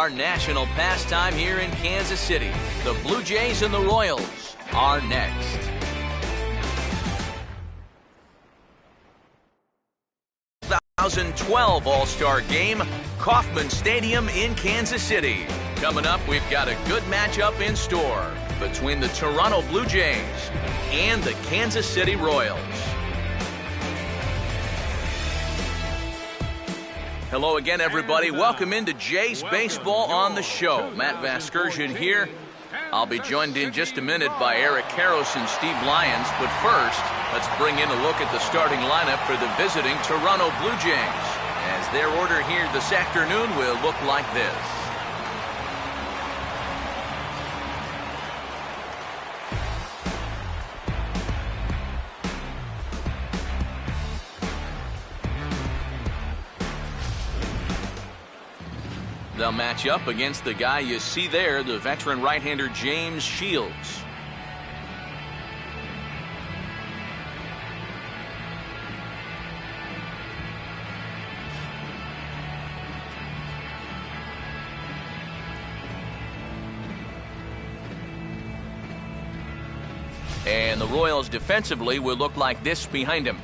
our national pastime here in Kansas City. The Blue Jays and the Royals are next. 2012 All-Star Game, Kauffman Stadium in Kansas City. Coming up, we've got a good matchup in store between the Toronto Blue Jays and the Kansas City Royals. Hello again, everybody. Welcome into Jays Baseball on the show. Matt Vasgersian here. I'll be joined in just a minute by Eric Karros and Steve Lyons. But first, let's bring in a look at the starting lineup for the visiting Toronto Blue Jays, as their order here this afternoon will look like this. They'll match up against the guy you see there, the veteran right-hander James Shields. And the Royals defensively will look like this behind him.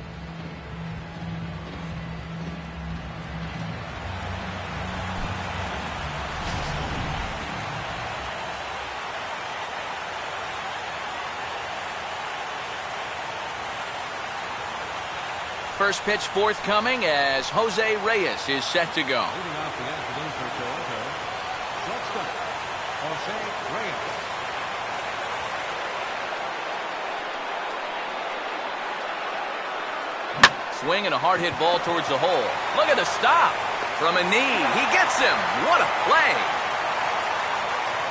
First pitch forthcoming as Jose Reyes is set to go. Leading off the afternoon for Toronto, shortstop, Jose Reyes. Swing and a hard hit ball towards the hole. Look at the stop from a knee. He gets him. What a play.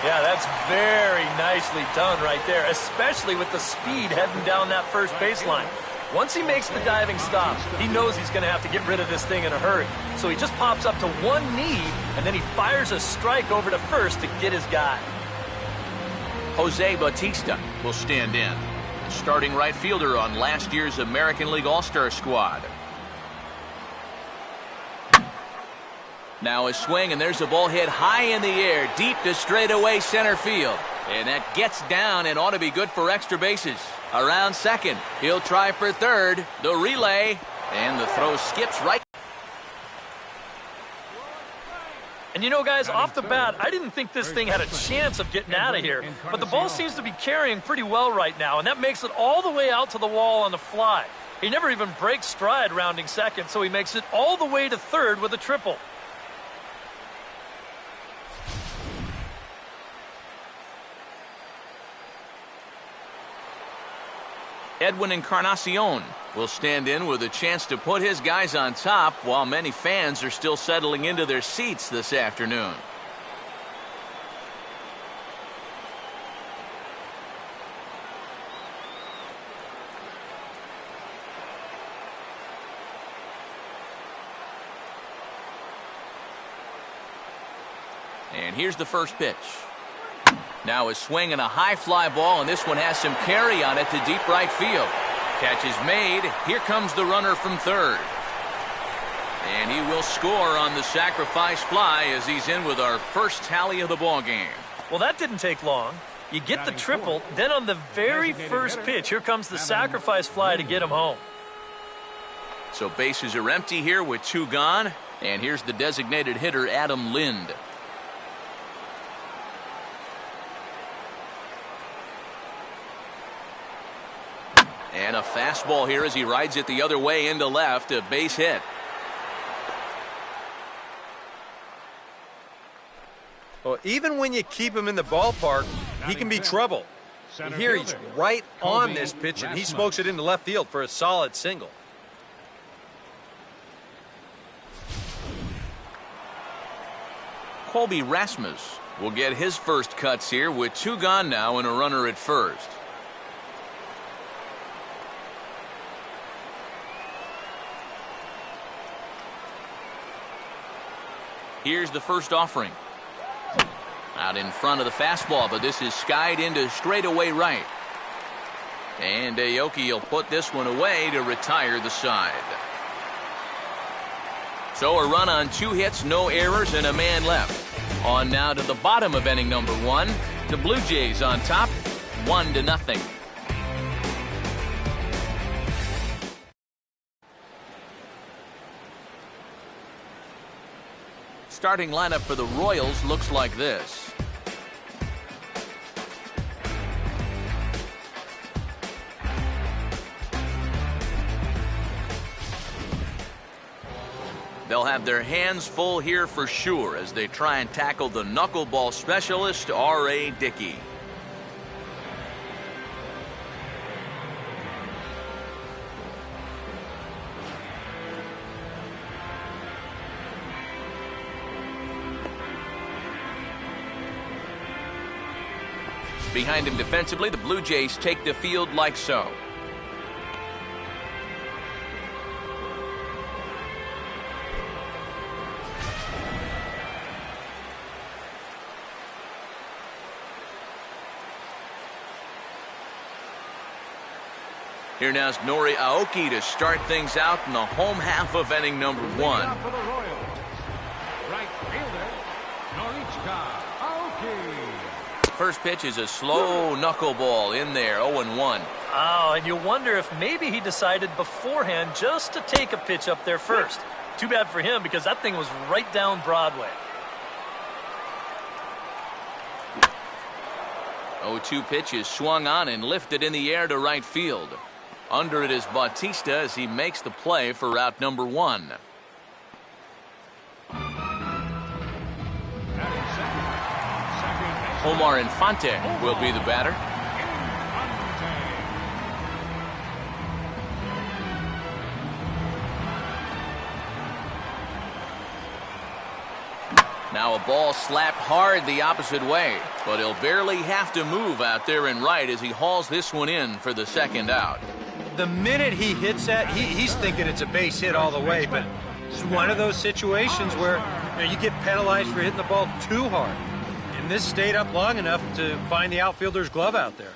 Yeah, that's very nicely done right there, especially with the speed heading down that first baseline. Once he makes the diving stop, he knows he's going to have to get rid of this thing in a hurry. So he just pops up to one knee, and then he fires a strike over to first to get his guy. Jose Bautista will stand in, starting right fielder on last year's American League All-Star squad. Now a swing, and there's a ball hit high in the air, deep to straightaway center field. And that gets down and ought to be good for extra bases. Around second, he'll try for third. The relay, and the throw skips right. And you know, guys, off the bat, I didn't think this thing had a chance of getting out of here. But the ball seems to be carrying pretty well right now, and that makes it all the way out to the wall on the fly. He never even breaks stride rounding second, so he makes it all the way to third with a triple. Edwin Encarnacion will stand in with a chance to put his guys on top while many fans are still settling into their seats this afternoon. And here's the first pitch. Now a swing and a high fly ball, and this one has some carry on it to deep right field. Catch is made. Here comes the runner from third. And he will score on the sacrifice fly as he's in with our first tally of the ball game. Well, that didn't take long. You get the triple, then on the very first pitch, here comes the sacrifice fly to get him home. So bases are empty here with two gone. And here's the designated hitter, Adam Lind. And a fastball here as he rides it the other way into left, a base hit. Well, even when you keep him in the ballpark, he can be trouble. Here he's right on this pitch, and he smokes it into left field for a solid single. Colby Rasmus will get his first cuts here with two gone now and a runner at first. Here's the first offering. Out in front of the fastball, but this is skied into straightaway right. And Aoki will put this one away to retire the side. So a run on 2 hits, no errors, and a man left. On now to the bottom of inning number 1. The Blue Jays on top, 1-0. Starting lineup for the Royals looks like this. They'll have their hands full here for sure as they try and tackle the knuckleball specialist, R.A. Dickey. Behind him defensively, the Blue Jays take the field like so. Here now is Nori Aoki to start things out in the home half of inning number 1. For the Royals, right fielder, Norichika Aoki. First pitch is a slow knuckleball in there, 0-1. Oh, and you wonder if maybe he decided beforehand just to take a pitch up there first. Too bad for him because that thing was right down Broadway. 0-2 pitch is swung on and lifted in the air to right field. Under it is Bautista as he makes the play for out number 1. Omar Infante will be the batter. Now a ball slapped hard the opposite way, but he'll barely have to move out there in right as he hauls this one in for the second out. The minute he hits that, he's thinking it's a base hit all the way, but it's one of those situations where you get penalized for hitting the ball too hard. And this stayed up long enough to find the outfielder's glove out there.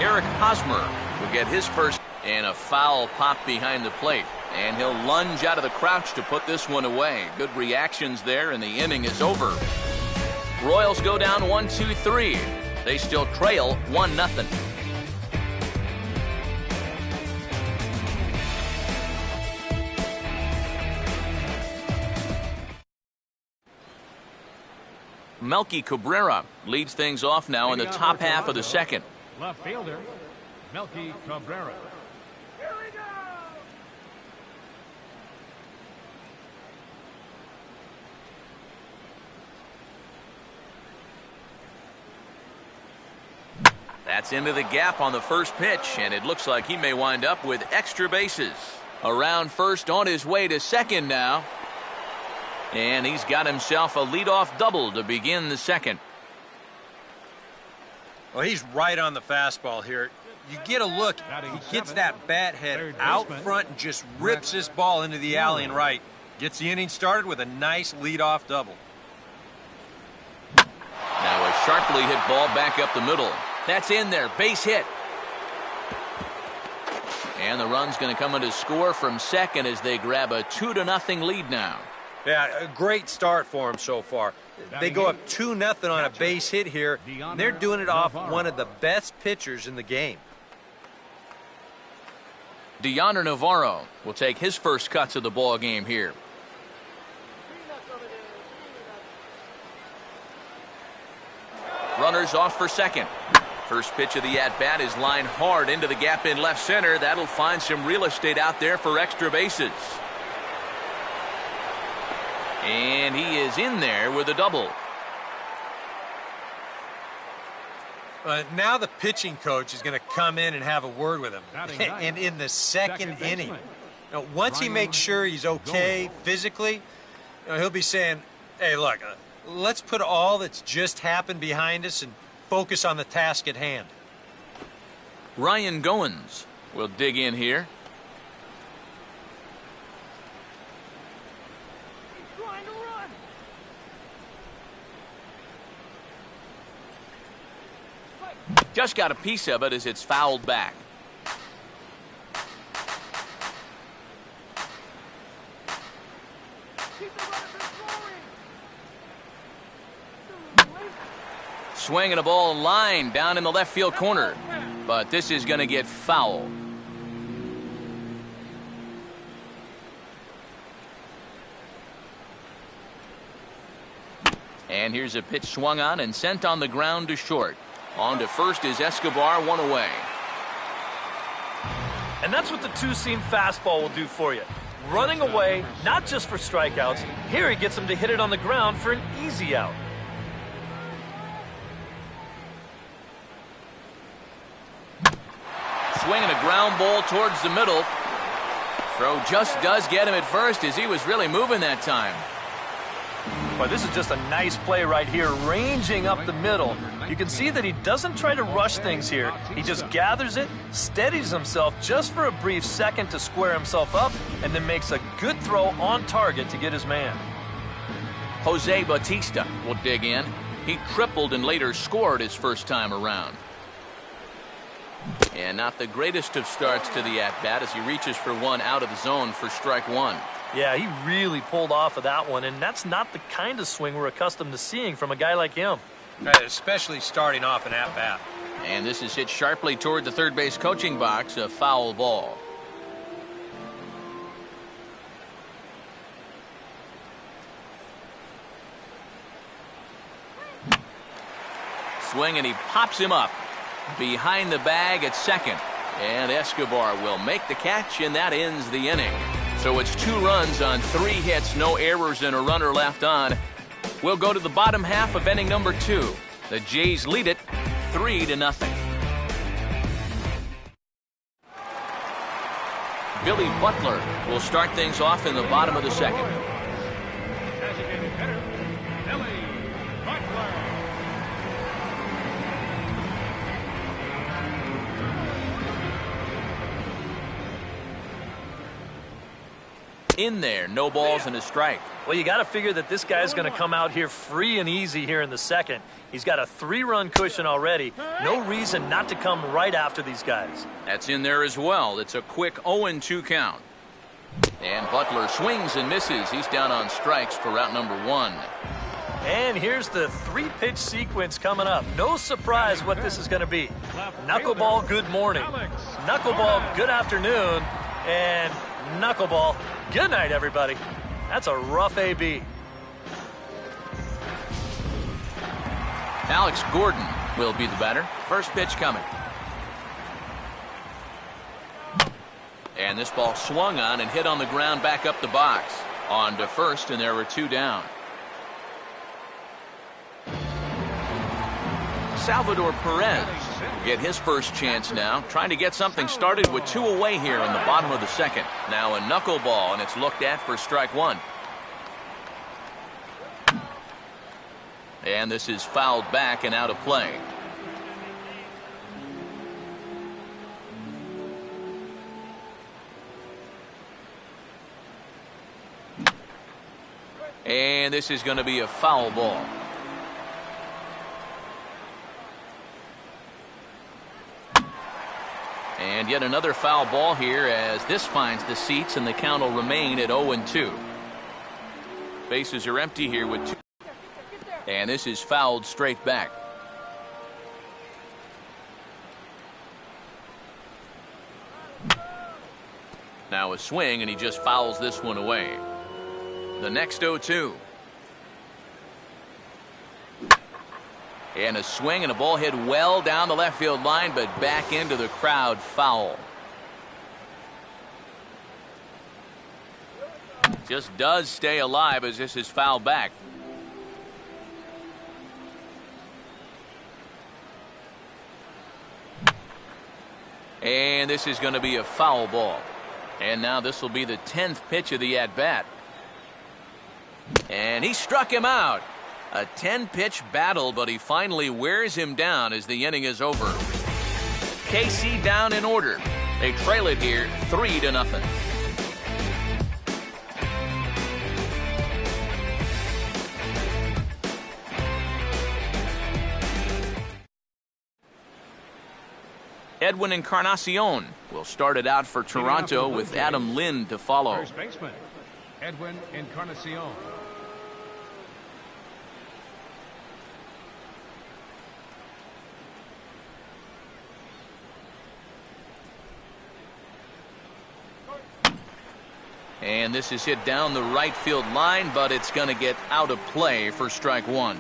Eric Hosmer will get his first, and a foul pop behind the plate. And he'll lunge out of the crouch to put this one away. Good reactions there, and the inning is over. Royals go down 1-2-3. They still trail 1-0. Melky Cabrera leads things off now in the top half of the second. Left fielder, Melky Cabrera. That's into the gap on the first pitch, and it looks like he may wind up with extra bases. Around first, on his way to second now. And he's got himself a leadoff double to begin the second. Well, he's right on the fastball here. You get a look, he gets that bat head out front and just rips this ball into the alley and right. Gets the inning started with a nice leadoff double. Now a sharply hit ball back up the middle. That's in there, base hit. And the run's going to come in to score from second as they grab a 2-0 lead now. Yeah, a great start for him so far. They go up 2-0 on a base hit here. And they're doing it off one of the best pitchers in the game. Dioner Navarro will take his first cuts of the ball game here. Runners off for second. First pitch of the at-bat is lined hard into the gap in left center. That'll find some real estate out there for extra bases. And he is in there with a double. Now the pitching coach is going to come in and have a word with him. And in the second inning, once he makes sure he's okay physically, he'll be saying, hey, look, let's put all that's just happened behind us and focus on the task at hand. Ryan Goins will dig in here. Just got a piece of it as it's fouled back. Swinging a ball line down in the left field corner. But this is going to get foul. And here's a pitch swung on and sent on the ground to short. On to first is Escobar, one away. And that's what the two-seam fastball will do for you. Running away, not just for strikeouts. Here he gets him to hit it on the ground for an easy out. Swinging a ground ball towards the middle. Throw just does get him at first as he was really moving that time. Boy, this is just a nice play right here, ranging up the middle. You can see that he doesn't try to rush things here. He just gathers it, steadies himself just for a brief second to square himself up, and then makes a good throw on target to get his man. Jose Bautista will dig in. He tripled and later scored his first time around. And not the greatest of starts to the at-bat as he reaches for one out of the zone for strike one. Yeah, he really pulled off of that one, and that's not the kind of swing we're accustomed to seeing from a guy like him. Especially starting off an at-bat. And this is hit sharply toward the third base coaching box, a foul ball. Swing, and he pops him up behind the bag at second. And Escobar will make the catch, and that ends the inning. So it's 2 runs on 3 hits, no errors, and a runner left on. We'll go to the bottom half of inning number 2. The Jays lead it 3-0. Billy Butler will start things off in the bottom of the second. Designated hitter, Billy Butler. In there, no balls and a strike. Well, you got to figure that this guy's going to come out here free and easy here in the second. He's got a 3-run cushion already. No reason not to come right after these guys. That's in there as well. It's a quick 0-2 count. And Butler swings and misses. He's down on strikes for route number 1. And here's the 3-pitch sequence coming up. No surprise what this is going to be. Knuckleball, good morning. Knuckleball, good afternoon. And knuckleball, good night, everybody. That's a rough AB. Alex Gordon will be the batter. First pitch coming. And this ball swung on and hit on the ground back up the box. On to first, and there were 2 down. Salvador Perez will get his first chance now, trying to get something started with 2 away here in the bottom of the second. Now a knuckleball, and it's looked at for strike 1. And this is fouled back and out of play. And this is going to be a foul ball. And yet another foul ball here as this finds the seats, and the count will remain at 0-2. Bases are empty here with 2. And this is fouled straight back. Now a swing, and he just fouls this one away. The next 0-2. And a swing, and a ball hit well down the left field line, but back into the crowd, foul. Just does stay alive as this is fouled back. And this is going to be a foul ball. And now this will be the 10th pitch of the at-bat. And he struck him out. A 10-pitch battle, but he finally wears him down as the inning is over. KC down in order. They trail it here 3-0. Edwin Encarnacion will start it out for Toronto with Adam Lind to follow. First baseman, Edwin Encarnacion. And this is hit down the right field line, but it's going to get out of play for strike one.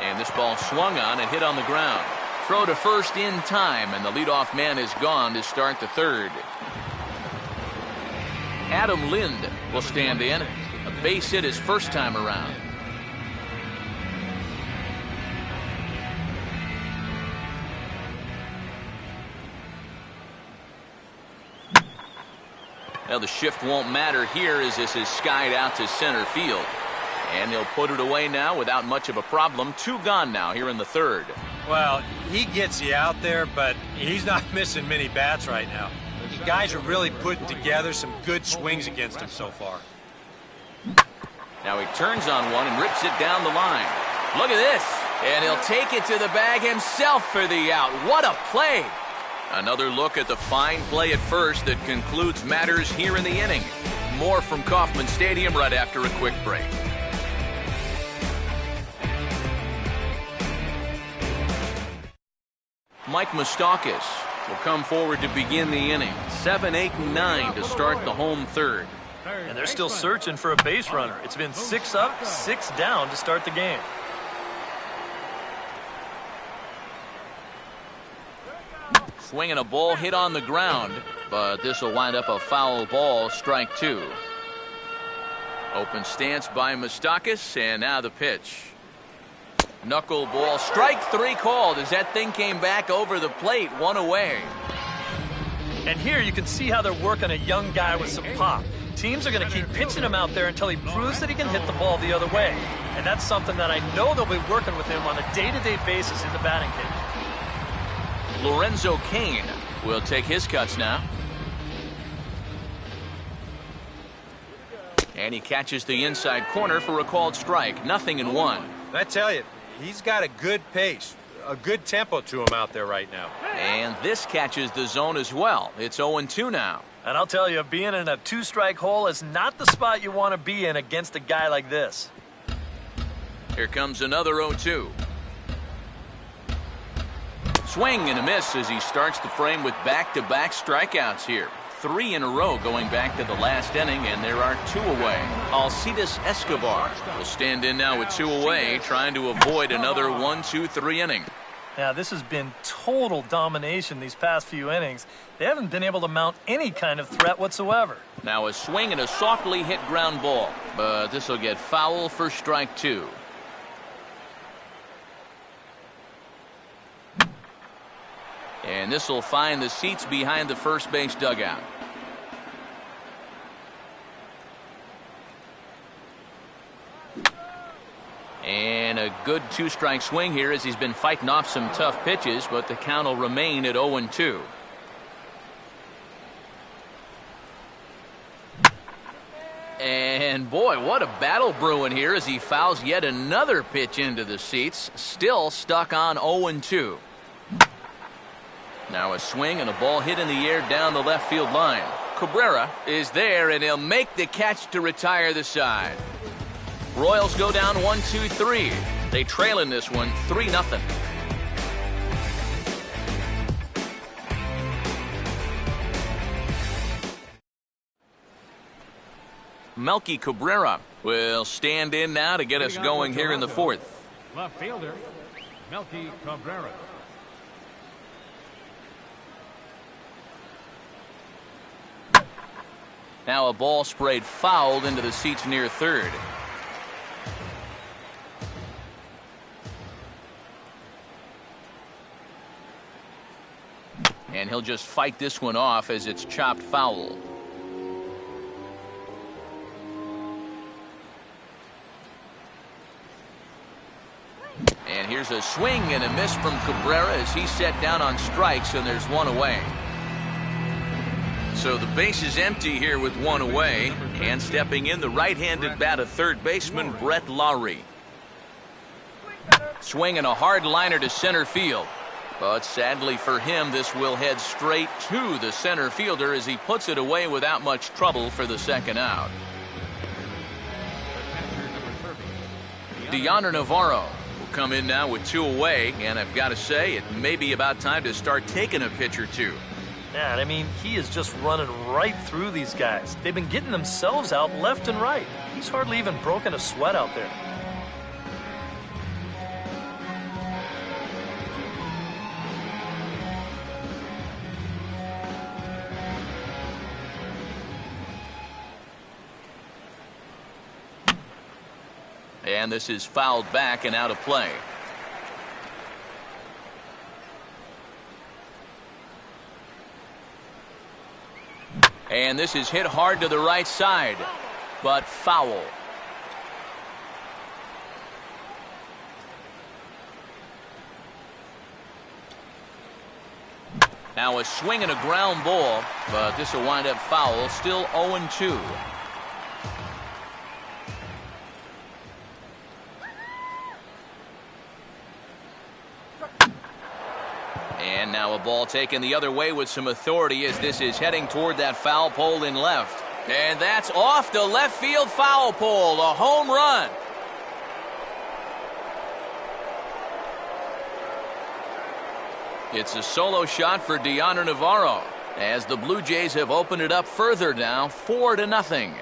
And this ball swung on and hit on the ground. Throw to first in time, and the leadoff man is gone to start the third. Adam Lind will stand in. A base hit his first time around. Now the shift won't matter here as this is skied out to center field. And he'll put it away now without much of a problem. Two gone now here in the third. Well, he gets you out there, but he's not missing many bats right now. The guys are really putting together some good swings against him so far. Now he turns on one and rips it down the line. Look at this. And he'll take it to the bag himself for the out. What a play. Another look at the fine play at first that concludes matters here in the inning. More from Kauffman Stadium right after a quick break. Mike Moustakas will come forward to begin the inning. 7, 8, and 9 to start the home third. And they're still searching for a base runner. It's been 6 up, 6 down to start the game. Swinging a ball hit on the ground, but this will wind up a foul ball, strike two. Open stance by Moustakas, and now the pitch. Knuckleball, strike three called as that thing came back over the plate, one away. And here you can see how they're working a young guy with some pop. Teams are going to keep pitching him out there until he proves that he can hit the ball the other way. And that's something that I know they'll be working with him on a day-to-day basis in the batting cage. Lorenzo Cain will take his cuts now. And he catches the inside corner for a called strike. 0-1. I tell you, he's got a good pace, a good tempo to him out there right now. And this catches the zone as well. It's 0-2 now. And I'll tell you, being in a two-strike hole is not the spot you want to be in against a guy like this. Here comes another 0-2. Swing and a miss as he starts the frame with back-to-back strikeouts here. 3 in a row going back to the last inning, and there are 2 away. Alcides Escobar will stand in now with 2 away, trying to avoid another 1-2-3 inning. Now, this has been total domination these past few innings. They haven't been able to mount any kind of threat whatsoever. Now a swing and a softly hit ground ball, but this will get foul for strike 2. And this will find the seats behind the first base dugout. And a good two-strike swing here as he's been fighting off some tough pitches, but the count will remain at 0-2. And boy, what a battle brewing here as he fouls yet another pitch into the seats. Still stuck on 0-2. Now a swing and a ball hit in the air down the left field line. Cabrera is there, and he'll make the catch to retire the side. Royals go down 1-2-3. They trail in this one 3-0. Melky Cabrera will stand in now to get us going here in the fourth. Left fielder, Melky Cabrera. Now a ball sprayed fouled into the seats near third. And he'll just fight this one off as it's chopped foul. And here's a swing and a miss from Cabrera as he's set down on strikes, and there's one away. So the base is empty here with one away, and stepping in the right-handed bat of third baseman Brett Lowry. Swinging a hard liner to center field. But sadly for him, this will head straight to the center fielder as he puts it away without much trouble for the second out. Deonder Navarro will come in now with 2 away, and I've got to say, it may be about time to start taking a pitch or two. Man, I mean, he is just running right through these guys. They've been getting themselves out left and right. He's hardly even broken a sweat out there. And this is fouled back and out of play. And this is hit hard to the right side, but foul. Now a swing and a ground ball, but this will wind up foul. Still 0-2. And now a ball taken the other way with some authority as this is heading toward that foul pole in left. And that's off the left field foul pole, a home run. It's a solo shot for Dioner Navarro as the Blue Jays have opened it up further now, 4-0.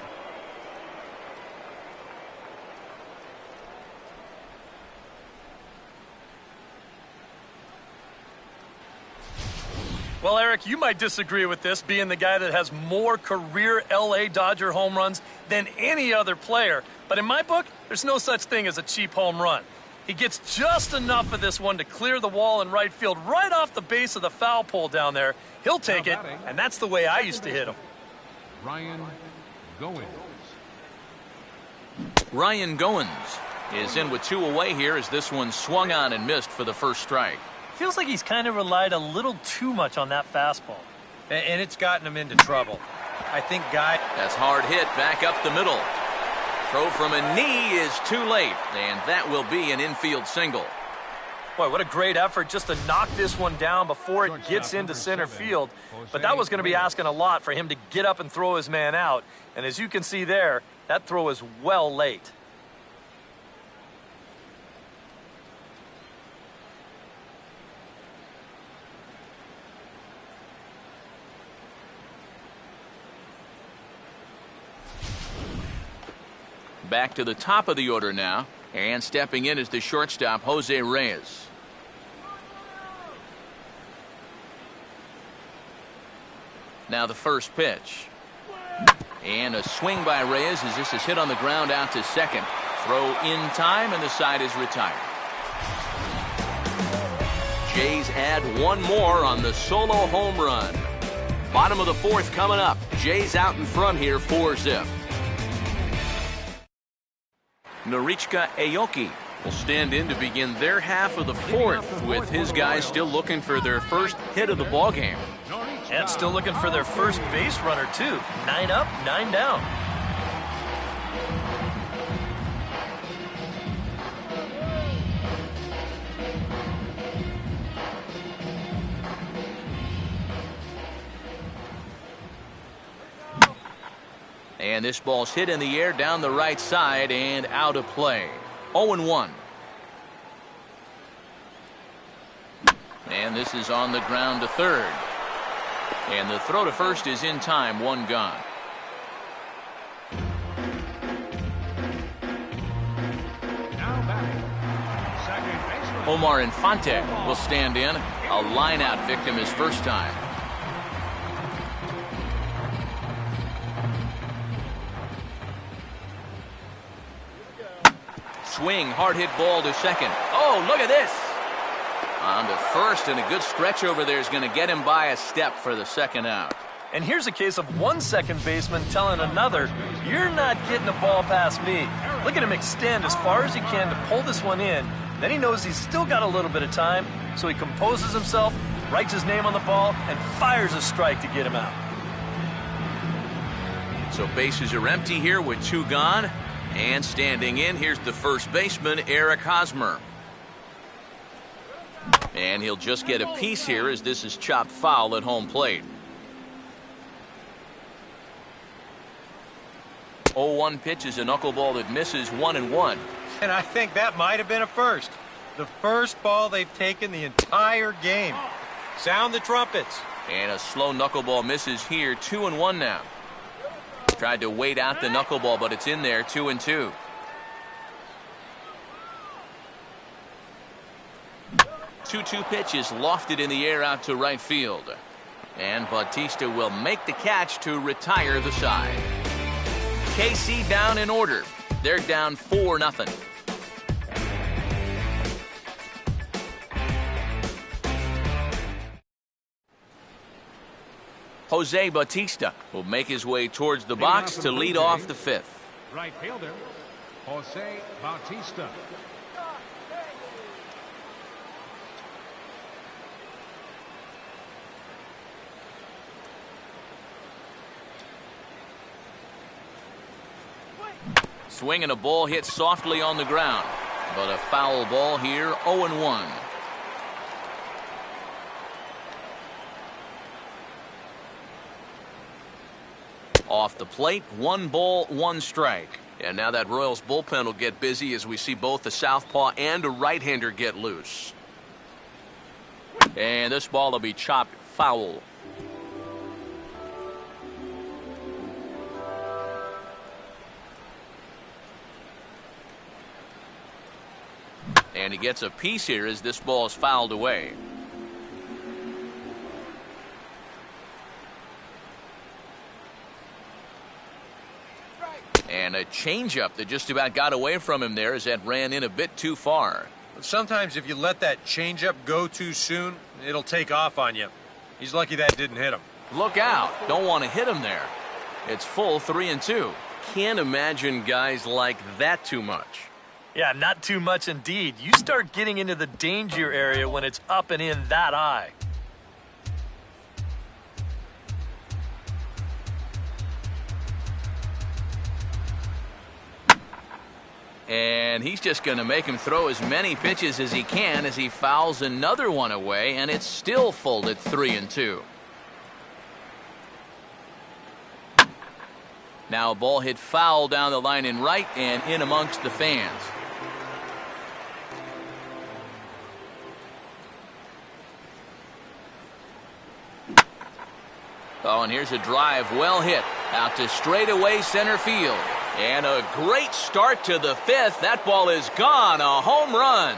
Well, Eric, you might disagree with this, being the guy that has more career L.A. Dodger home runs than any other player. But in my book, there's no such thing as a cheap home run. He gets just enough of this one to clear the wall in right field, right off the base of the foul pole down there. He'll take it, and that's the way I used to hit him. Ryan Goins. Ryan Goins is in with 2 away here as this one swung on and missed for the first strike. Feels like he's kind of relied a little too much on that fastball. And it's gotten him into trouble. I think That's hard hit back up the middle. Throw from a knee is too late, and that will be an infield single. Boy, what a great effort just to knock this one down before it gets into center field. But that was going to be asking a lot for him to get up and throw his man out. And as you can see there, that throw is well late. Back to the top of the order now, and stepping in is the shortstop, Jose Reyes. Now the first pitch. And a swing by Reyes as this is hit on the ground out to second. Throw in time, and the side is retired. Jays add 1 more on the solo home run. Bottom of the 4th coming up. Jays out in front here, 4-0. Norichika Aoki will stand in to begin their half of the 4th, with his guys still looking for their first hit of the ballgame. And still looking for their first base runner, too. 9 up, 9 down. And this ball's hit in the air down the right side and out of play. 0-1. And this is on the ground to third. And the throw to first is in time, 1 gone. Now batting, second baseman. Omar Infante will stand in. A line-out victim his first time. Swing, hard hit ball to second. Oh, look at this. On to first, and a good stretch over there is going to get him by a step for the second out. And here's a case of one second baseman telling another, you're not getting a ball past me. Look at him extend as far as he can to pull this one in. Then he knows he's still got a little bit of time, so he composes himself, writes his name on the ball, and fires a strike to get him out. So bases are empty here with 2 gone. And standing in, here's the first baseman, Eric Hosmer. And he'll just get a piece here as this is chopped foul at home plate. 0-1 pitch is a knuckleball that misses 1-1. And I think that might have been a first. The first ball they've taken the entire game. Sound the trumpets. And a slow knuckleball misses here. 2-1 now. Tried to wait out the knuckleball, but it's in there. 2-2. Two pitch is lofted in the air out to right field. And Bautista will make the catch to retire the side. KC down in order. They're down 4-0. Jose Bautista will make his way towards the box to lead off the fifth. Right fielder, Jose Bautista. Swinging a ball hit softly on the ground, but a foul ball here. 0-1. Off the plate, 1 ball, 1 strike. And now that Royals bullpen will get busy as we see both the southpaw and a right-hander get loose. And this ball will be chopped foul. And he gets a piece here as this ball is fouled away. And a changeup that just about got away from him there as that ran in a bit too far. Sometimes if you let that changeup go too soon, it'll take off on you. He's lucky that didn't hit him. Look out. Don't want to hit him there. It's full 3-2. Can't imagine guys like that too much. Yeah, not too much indeed. You start getting into the danger area when it's up and in that high. And he's just going to make him throw as many pitches as he can as he fouls another one away, and it's still full at 3-2. Now a ball hit foul down the line in right and in amongst the fans. Oh, and here's a drive well hit out to straightaway center field. And a great start to the fifth. That ball is gone. A home run.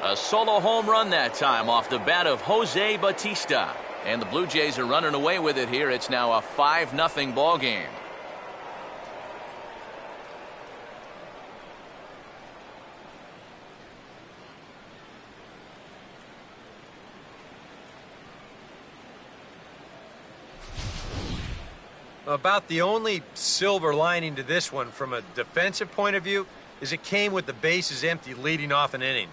A solo home run that time off the bat of Jose Bautista. And the Blue Jays are running away with it here. It's now a 5-0 ball game. About the only silver lining to this one from a defensive point of view is it came with the bases empty leading off an inning.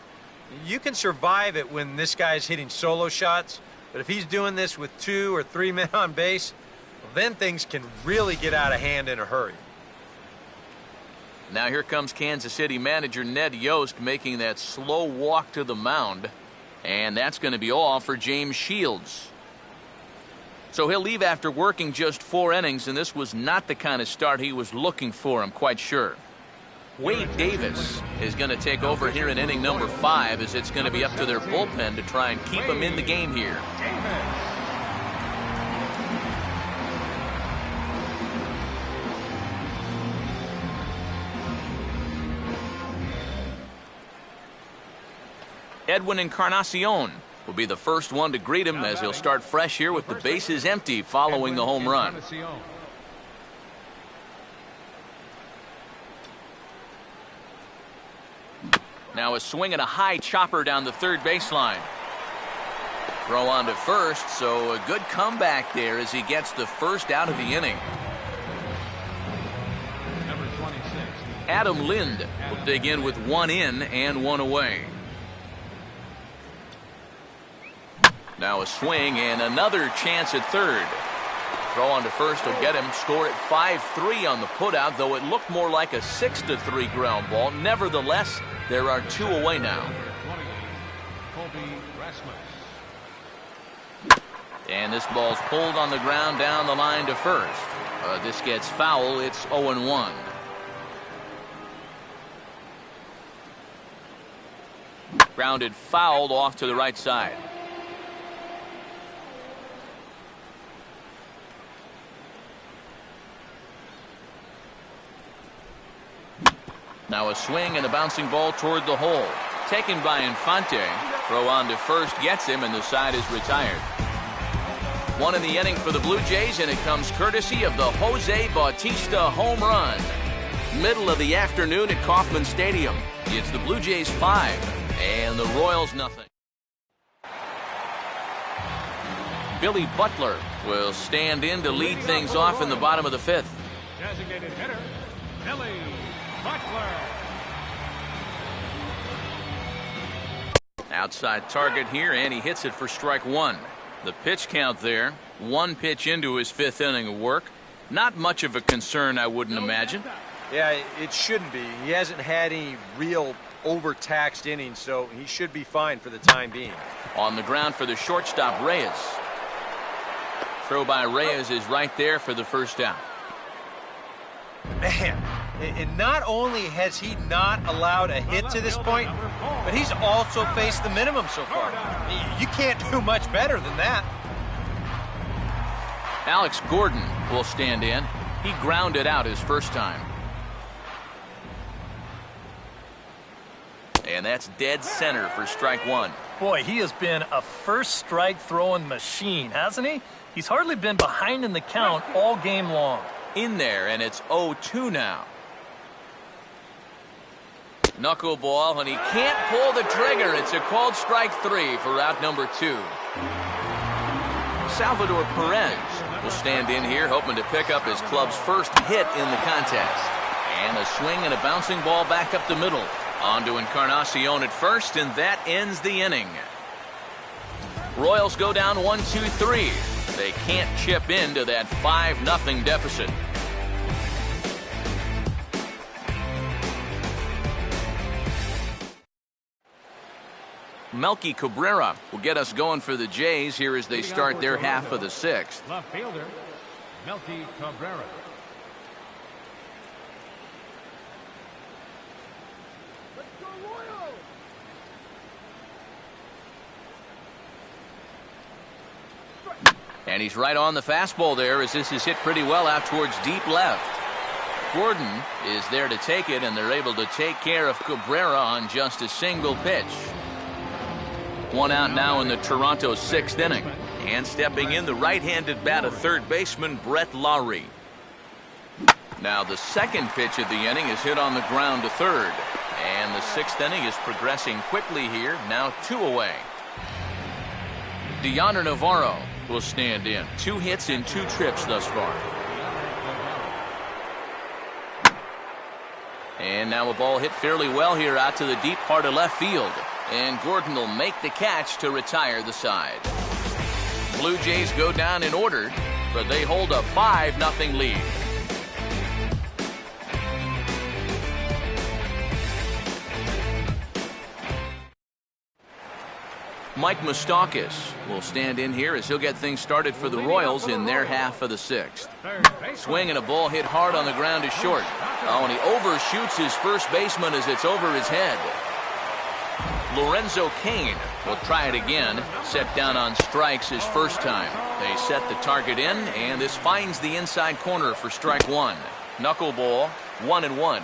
You can survive it when this guy's hitting solo shots, but if he's doing this with 2 or 3 men on base, well, then things can really get out of hand in a hurry. Now here comes Kansas City manager Ned Yost making that slow walk to the mound, and that's going to be all for James Shields. So he'll leave after working just 4 innings, and this was not the kind of start he was looking for, I'm quite sure. Wade Davis is going to take over here in inning number 5 as it's going to be up to their bullpen to try and keep him in the game here. Edwin Encarnacion will be the first one to greet him as he'll start fresh here with the bases empty following the home run. Now a swing and a high chopper down the third baseline. Throw on to first, so a good comeback there as he gets the first out of the inning. Adam Lind will dig in with 1 in and 1 away. Now a swing and another chance at third. Throw on to first will get him. Score at 5-3 on the putout, though it looked more like a 6-3 ground ball. Nevertheless, there are 2 away now. And this ball's pulled on the ground down the line to first. This gets foul. It's 0-1. Grounded fouled off to the right side. Now a swing and a bouncing ball toward the hole. Taken by Infante. Throw on to first gets him, and the side is retired. One in the inning for the Blue Jays, and it comes courtesy of the Jose Bautista home run. Middle of the afternoon at Kauffman Stadium. It's the Blue Jays 5 and the Royals nothing. Billy Butler will stand in to lead things off in the bottom of the 5th. Designated hitter, Billy Butler. Outside target here, and he hits it for strike 1. The pitch count there, 1 pitch into his 5th inning of work. Not much of a concern, I wouldn't imagine. Yeah, it shouldn't be. He hasn't had any real overtaxed innings, so he should be fine for the time being. On the ground for the shortstop, Reyes. Throw by Reyes is right there for the first out. Man, and not only has he not allowed a hit to this point, but he's also faced the minimum so far. You can't do much better than that. Alex Gordon will stand in. He grounded out his first time. And that's dead center for strike 1. Boy, he has been a first strike throwing machine, hasn't he? He's hardly been behind in the count all game long. In there, and it's 0-2 now. Knuckleball, and he can't pull the trigger. It's a called strike 3 for out number 2. Salvador Perez will stand in here, hoping to pick up his club's first hit in the contest. And a swing and a bouncing ball back up the middle. On to Encarnacion at first, and that ends the inning. Royals go down 1-2-3. They can't chip into that 5-0 deficit. Melky Cabrera will get us going for the Jays here as they start their half of the 6th. Left fielder, Melky Cabrera. And he's right on the fastball there as this is hit pretty well out towards deep left. Gordon is there to take it, and they're able to take care of Cabrera on just a single pitch. 1 out now in the Toronto 6th inning. And stepping in, the right-handed bat of third baseman Brett Lowry. Now the second pitch of the inning is hit on the ground to third. And the 6th inning is progressing quickly here, now 2 away. Deander Navarro will stand in. 2 hits in 2 trips thus far. And now a ball hit fairly well here out to the deep part of left field. And Gordon will make the catch to retire the side. Blue Jays go down in order, but they hold a 5-0 lead. Mike Moustakas will stand in here as he'll get things started for the Royals in their half of the 6th. Swing and a ball hit hard on the ground is short. Oh, and he overshoots his first baseman as it's over his head. Lorenzo Cain will try it again. Set down on strikes his first time. They set the target in, and this finds the inside corner for strike 1. Knuckleball, 1-1.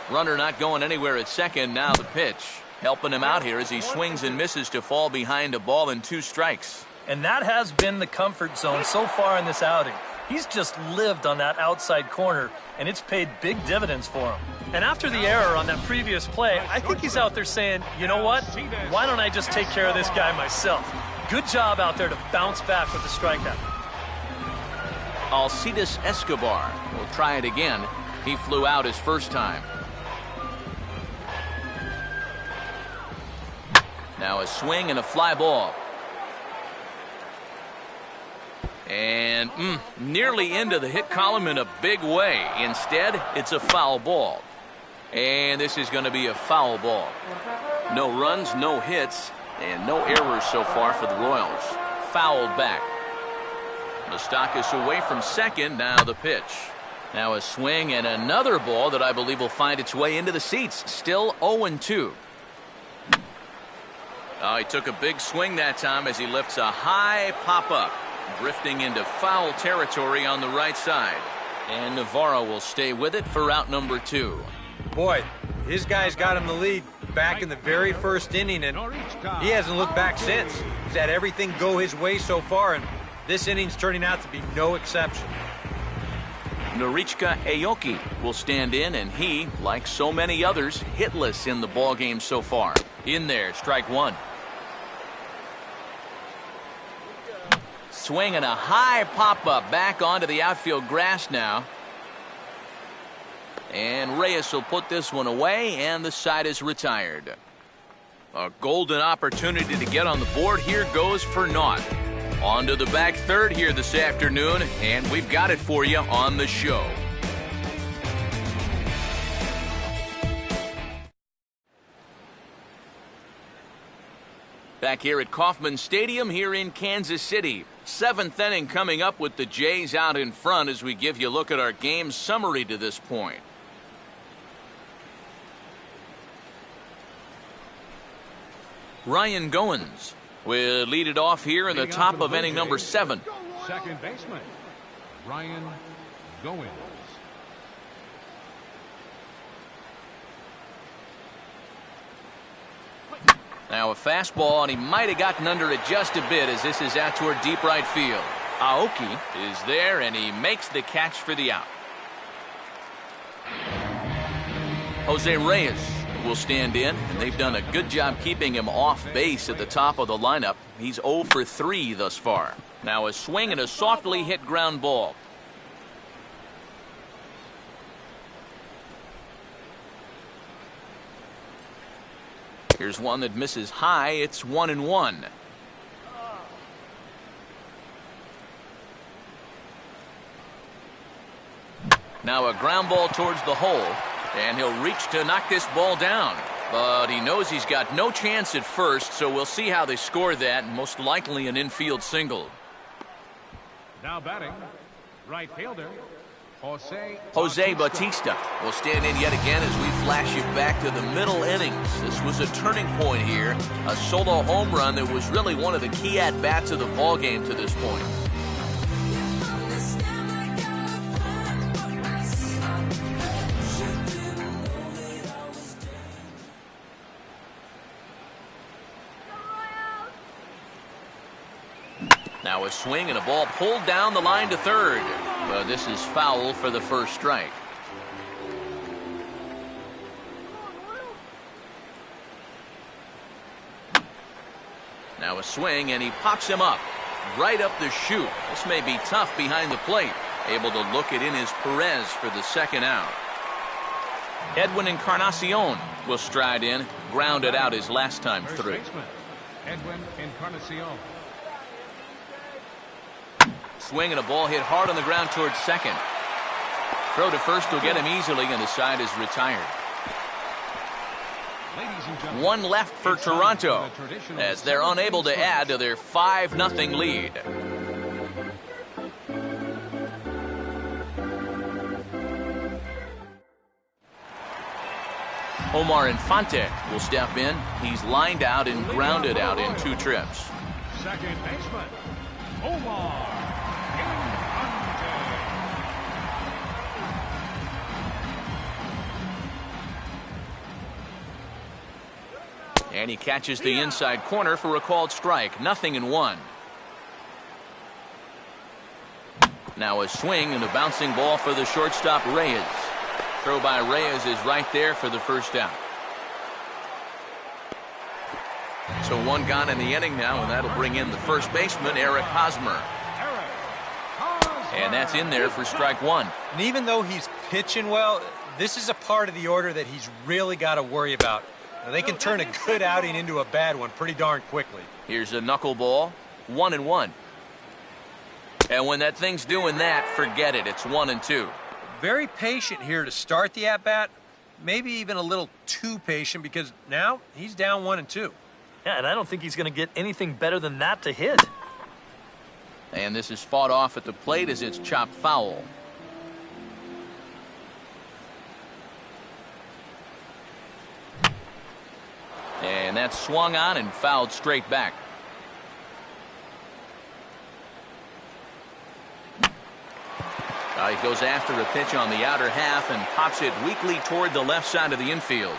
Runner not going anywhere at second. Now the pitch. Helping him out here as he swings and misses to fall behind a ball and 2 strikes. And that has been the comfort zone so far in this outing. He's just lived on that outside corner, and it's paid big dividends for him. And after the error on that previous play, I think he's out there saying, you know what? Why don't I just take care of this guy myself? Good job out there to bounce back with the strikeout. Alcides Escobar will try it again. He flew out his first time. Now a swing and a fly ball. And nearly into the hit column in a big way. Instead, it's a foul ball. And this is going to be a foul ball. No runs, no hits, and no errors so far for the Royals. Fouled back. Moustakas away from second. Now the pitch. Now a swing and another ball that I believe will find its way into the seats. Still 0-2. He took a big swing that time as he lifts a high pop-up, drifting into foul territory on the right side. And Navarro will stay with it for out number 2. Boy, his guys got him the lead back in the very first inning, and he hasn't looked back since. He's had everything go his way so far, and this inning's turning out to be no exception. Norichika Aoki will stand in, and he, like so many others, hitless in the ballgame so far. In there, strike one. Swing and a high pop-up back onto the outfield grass now. And Reyes will put this one away, and the side is retired. A golden opportunity to get on the board here goes for naught. On to the back third here this afternoon, and we've got it for you on the show. Back here at Kauffman Stadium here in Kansas City. 7th inning coming up with the Jays out in front as we give you a look at our game summary to this point. Ryan Goins will lead it off here in the top of inning number 7. Second baseman, Ryan Goins. Now a fastball, and he might have gotten under it just a bit as this is out toward deep right field. Aoki is there, and he makes the catch for the out. Jose Reyes will stand in, and they've done a good job keeping him off base at the top of the lineup. He's 0 for 3 thus far. Now a swing and a softly hit ground ball. Here's one that misses high. It's 1-1. Now a ground ball towards the hole, and he'll reach to knock this ball down. But he knows he's got no chance at first, so we'll see how they score that. Most likely an infield single. Now batting, right fielder, Jose Bautista will stand in yet again as we flash you back to the middle innings. This was a turning point here, a solo home run that was really one of the key at-bats of the ballgame to this point. Now a swing and a ball pulled down the line to third. But this is foul for the first strike. Now a swing, and he pops him up right up the chute. This may be tough behind the plate. Able to look it in as Perez for the second out. Edwin Encarnacion will stride in, grounded out his last time through. Edwin Encarnacion. Swing and a ball hit hard on the ground towards second. Throw to first will get him easily, and the side is retired. One left for Toronto as they're unable to add to their 5-0 lead. Omar Infante will step in. He's lined out and grounded out in 2 trips. Second baseman, Omar. And he catches the inside corner for a called strike. 0-1. Now a swing and a bouncing ball for the shortstop Reyes. Throw by Reyes is right there for the first out. So 1 gone in the inning now, and that'll bring in the first baseman, Eric Hosmer. And that's in there for strike 1. And even though he's pitching well, this is a part of the order that he's really got to worry about. Now, they can turn a good outing into a bad one pretty darn quickly. Here's a knuckleball, 1-1. And when that thing's doing that, forget it. It's 1-2. Very patient here to start the at-bat. Maybe even a little too patient because now he's down 1-2. Yeah, and I don't think he's going to get anything better than that to hit. And this is fought off at the plate as it's chopped foul. And that's swung on and fouled straight back. He goes after a pitch on the outer half and pops it weakly toward the left side of the infield.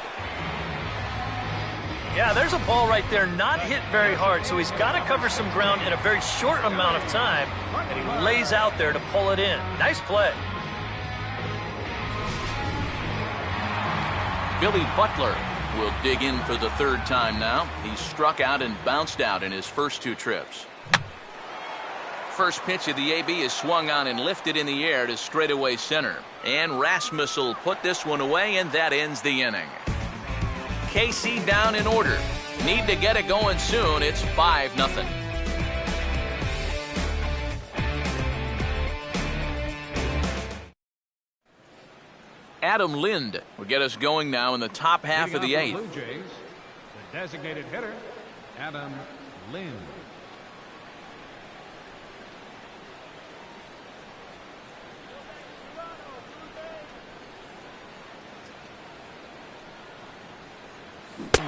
Yeah, there's a ball right there, not hit very hard, so he's got to cover some ground in a very short amount of time, and he lays out there to pull it in. Nice play. Billy Butler will dig in for the third time now. He struck out and bounced out in his first 2 trips. First pitch of the AB is swung on and lifted in the air to straightaway center. And Rasmus will put this one away, and that ends the inning. KC down in order. Need to get it going soon. It's 5-0. Adam Lind will get us going now in the top half of the 8th. Blue Jays, the designated hitter, Adam Lind.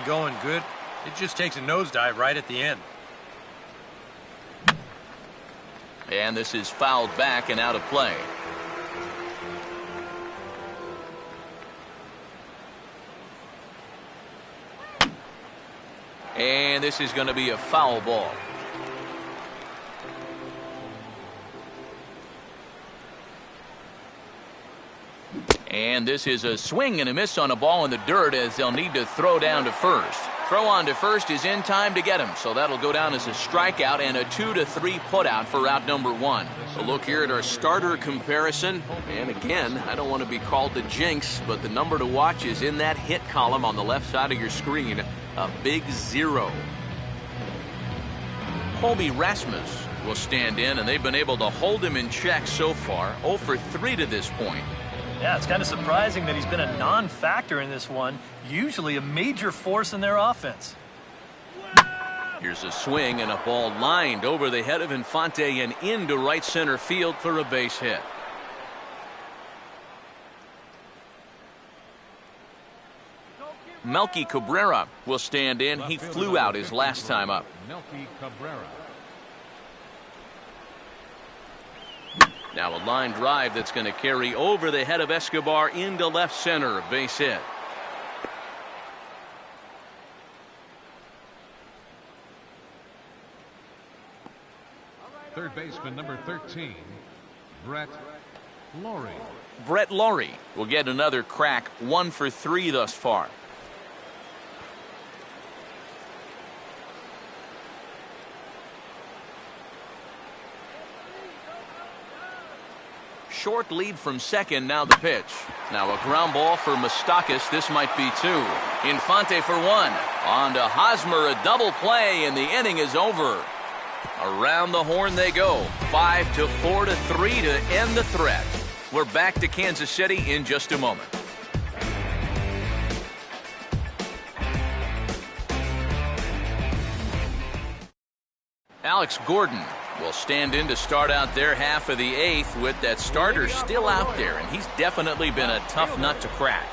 Going good. It just takes a nosedive right at the end. And this is fouled back and out of play. And this is going to be a foul ball. And this is a swing and a miss on a ball in the dirt as they'll need to throw down to first. Throw on to first is in time to get him, so that'll go down as a strikeout and a 2-3 putout for out number 1. A look here at our starter comparison. And again, I don't want to be called the jinx, but the number to watch is in that hit column on the left side of your screen. A big 0. Colby Rasmus will stand in, and they've been able to hold him in check so far. 0 for 3 to this point. Yeah, it's kind of surprising that he's been a non-factor in this one. Usually a major force in their offense. Here's a swing and a ball lined over the head of Infante and into right center field for a base hit. Melky Cabrera will stand in. He flew out his last time up. Melky Cabrera. Now a line drive that's going to carry over the head of Escobar into left center. Base hit. Third baseman number 13, Brett Lawrie. Brett Lawrie will get another crack. 1 for 3 thus far. Short lead from second, now the pitch. Now a ground ball for Moustakas. This might be 2. Infante for 1. On to Hosmer, a double play, and the inning is over. Around the horn they go. 5-4 to 3 to end the threat. We're back to Kansas City in just a moment. Alex Gordon will stand in to start out their half of the 8th with that starter still out there, and he's definitely been a tough nut to crack.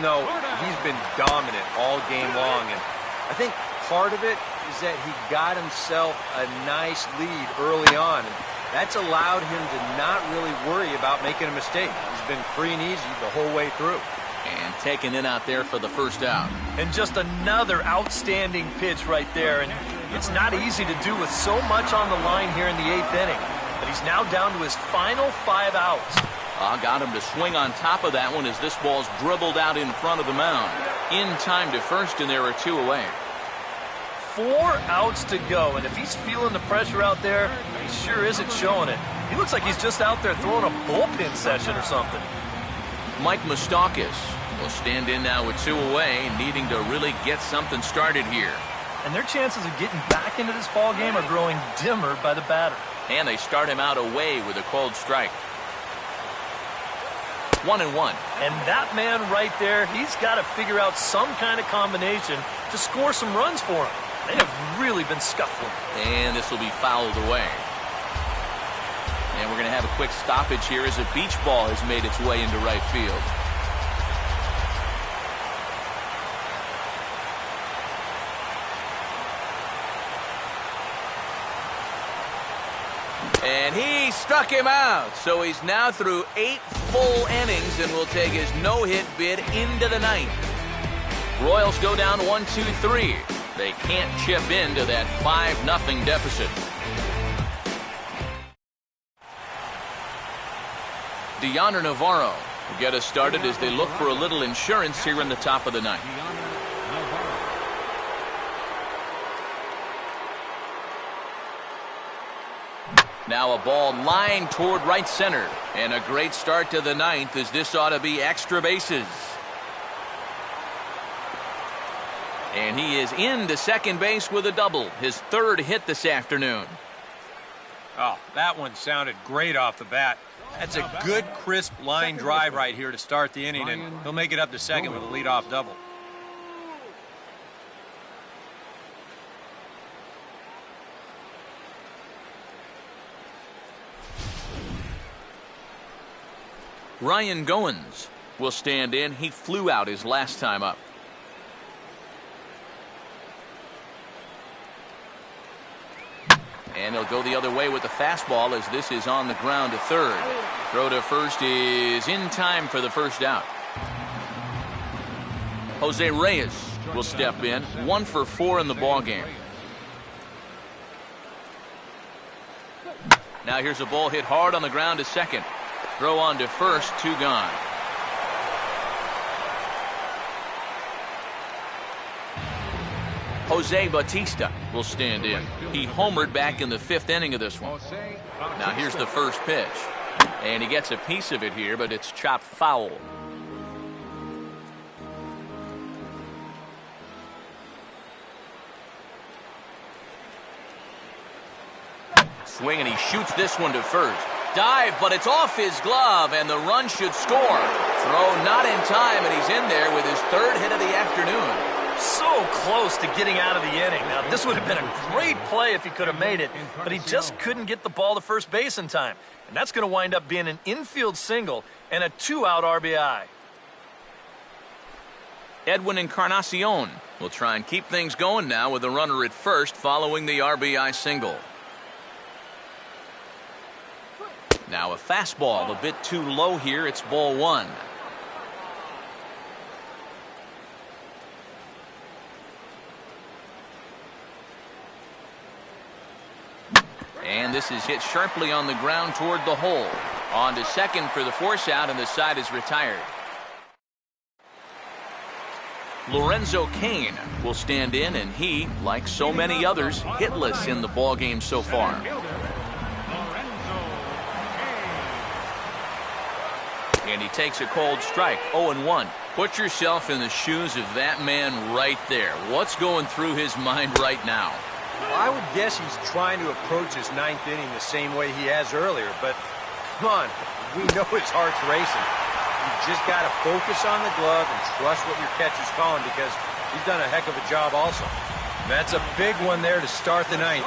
No, he's been dominant all game long, and I think part of it is that he got himself a nice lead early on, and that's allowed him to not really worry about making a mistake. He's been free and easy the whole way through. And taken in out there for the first out. And just another outstanding pitch right there. And it's not easy to do with so much on the line here in the 8th inning. But he's now down to his final 5 outs. Got him to swing on top of that one as this ball's dribbled out in front of the mound. In time to first, and there are 2 away. 4 outs to go, and if he's feeling the pressure out there, he sure isn't showing it. He looks like he's just out there throwing a bullpen session or something. Mike Moustakas will stand in now with 2 away, needing to really get something started here. And their chances of getting back into this ball game are growing dimmer by the batter. And they start him out away with a cold strike. 1-1. And that man right there, he's got to figure out some kind of combination to score some runs for him. They have really been scuffling. And this will be fouled away. And we're going to have a quick stoppage here as a beach ball has made its way into right field. And he struck him out. So he's now through 8 full innings and will take his no-hit bid into the ninth. Royals go down 1-2-3. They can't chip into that 5-0 deficit. Deoner Navarro will get us started as they look for a little insurance here in the top of the ninth. Now a ball lined toward right center. And a great start to the ninth as this ought to be extra bases. And he is into second base with a double. His 3rd hit this afternoon. Oh, that one sounded great off the bat. That's a good, crisp line drive right here to start the inning, and he'll make it up to second with a leadoff double. Ryan Goins will stand in. He flew out his last time up. And he'll go the other way with the fastball as this is on the ground to third. Throw to first is in time for the first out. Jose Reyes will step in. 1 for 4 in the ballgame. Now here's a ball hit hard on the ground to second. Throw on to first, 2 gone. Jose Bautista will stand in. He homered back in the 5th inning of this one. Now here's the first pitch. And he gets a piece of it here, but it's chopped foul. Swing, and he shoots this one to first. Dive, but it's off his glove, and the run should score. Throw not in time, and he's in there with his 3rd hit of the afternoon. So close to getting out of the inning. Now, this would have been a great play if he could have made it, but he just couldn't get the ball to first base in time. And that's going to wind up being an infield single and a 2-out RBI. Edwin Encarnacion will try and keep things going now with a runner at first following the RBI single. Now a fastball a bit too low here. It's ball 1. And this is hit sharply on the ground toward the hole. On to second for the force out, and the side is retired. Lorenzo Cain will stand in, and he, like so many others, hitless in the ballgame so far. And he takes a cold strike, 0-1. Put yourself in the shoes of that man right there. What's going through his mind right now? Well, I would guess he's trying to approach his 9th inning the same way he has earlier, but come on, we know his heart's racing. You just got to focus on the glove and trust what your catcher's calling, because he's done a heck of a job also. That's a big one there to start the ninth.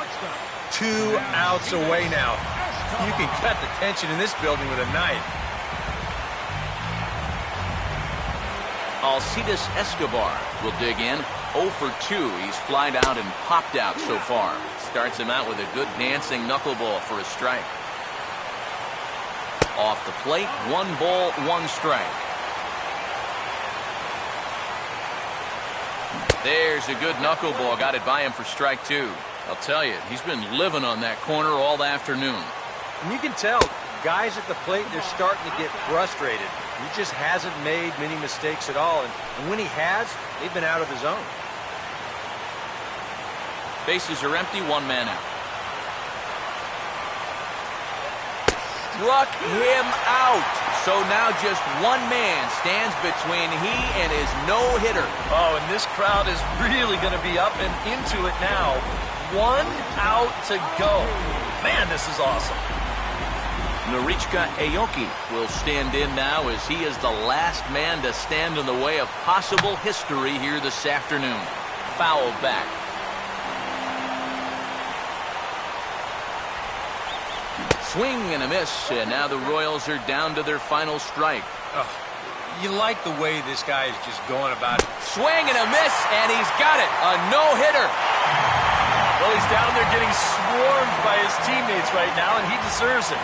2 outs away now. You can cut the tension in this building with a knife. Alcides Escobar will dig in. 0 for 2. He's flied out and popped out so far. Starts him out with a good dancing knuckleball for a strike. Off the plate, 1 ball, 1 strike. There's a good knuckleball. Got it by him for strike 2. I'll tell you, he's been living on that corner all afternoon. And you can tell, guys at the plate, they're starting to get frustrated. He just hasn't made many mistakes at all. And when he has, they've been out of the zone. Bases are empty, 1 man out. Struck him out. So now just 1 man stands between he and his no-hitter. Oh, and this crowd is really going to be up and into it now. 1 out to go. Man, this is awesome. Norichika Aoki will stand in now as he is the last man to stand in the way of possible history here this afternoon. Fouled back. Swing and a miss, and now the Royals are down to their final strike. Oh, you like the way this guy is just going about it. Swing and a miss, and he's got it. A no-hitter. Well, he's down there getting swarmed by his teammates right now, and he deserves it.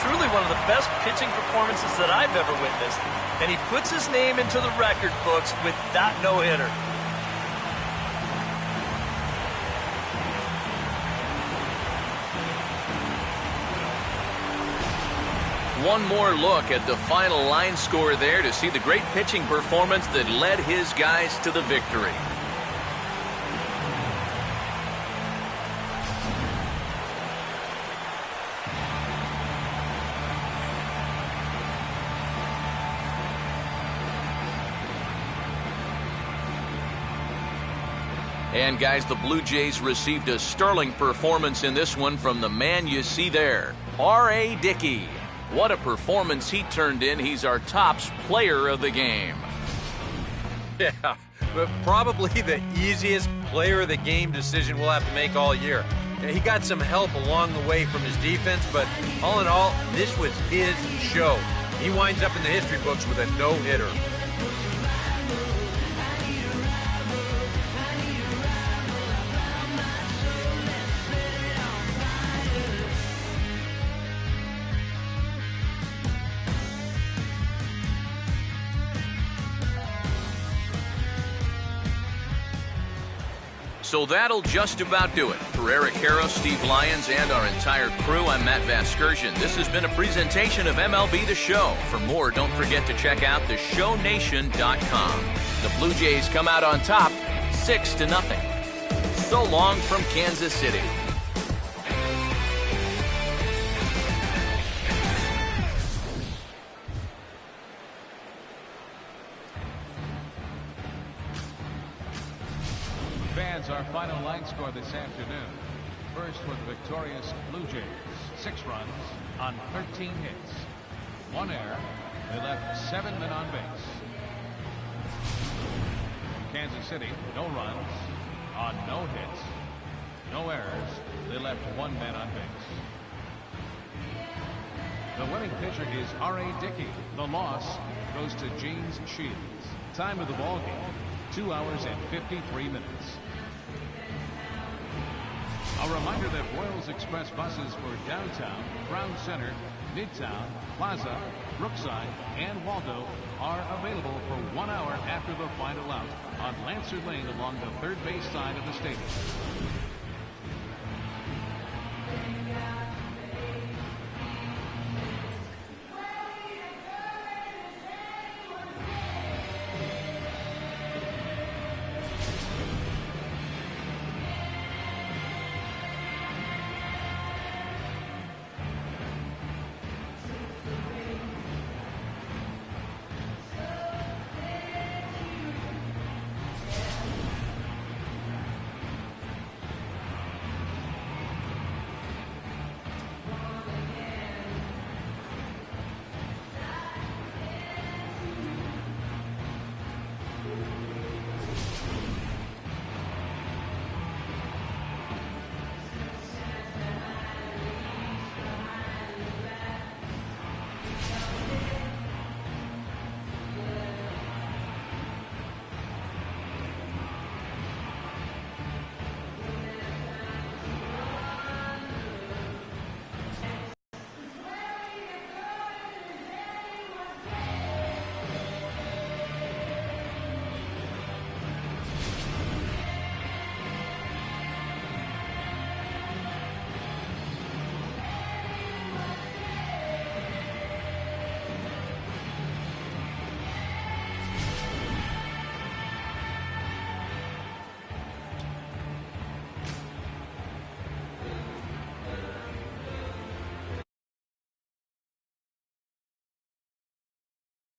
Truly one of the best pitching performances that I've ever witnessed. And he puts his name into the record books with that no-hitter. One more look at the final line score there to see the great pitching performance that led his guys to the victory. And guys, the Blue Jays received a sterling performance in this one from the man you see there, R.A. Dickey. What a performance he turned in. He's our tops player of the game. Yeah, but probably the easiest player of the game decision we'll have to make all year. He got some help along the way from his defense, but all in all, this was his show. He winds up in the history books with a no-hitter. So that'll just about do it. For Eric Karros, Steve Lyons, and our entire crew, I'm Matt Vasgersian. This has been a presentation of MLB The Show. For more, don't forget to check out theshownation.com. The Blue Jays come out on top, 6-0. So long from Kansas City. Our final line score this afternoon. First were the victorious Blue Jays, 6 runs on 13 hits. 1 error. They left 7 men on base. Kansas City, no runs on no hits. No errors. They left 1 man on base. The winning pitcher is R.A. Dickey. The loss goes to James Shields. Time of the ball game, 2 hours and 53 minutes. A reminder that Royals Express buses for downtown, Crown Center, Midtown, Plaza, Brookside, and Waldo are available for 1 hour after the final out on Lancer Lane along the third base side of the stadium.